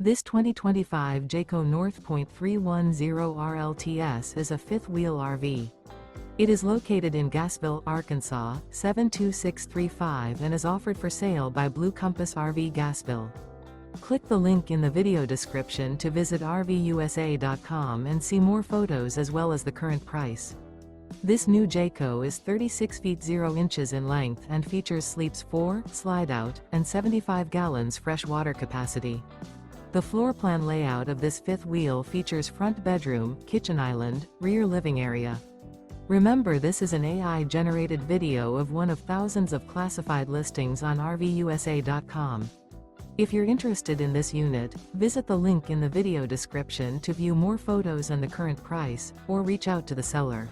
This 2025 Jayco North Point 310RLTS is a fifth-wheel RV. It is located in Gassville, Arkansas, 72635 and is offered for sale by Blue Compass RV Gassville. Click the link in the video description to visit RVUSA.com and see more photos as well as the current price. This new Jayco is 36 feet 0 inches in length and features sleeps 4, slide-out, and 75 gallons fresh water capacity. The floor plan layout of this fifth wheel features front bedroom, kitchen island, rear living area. Remember, this is an AI-generated video of one of thousands of classified listings on RVUSA.com. If you're interested in this unit, visit the link in the video description to view more photos and the current price, or reach out to the seller.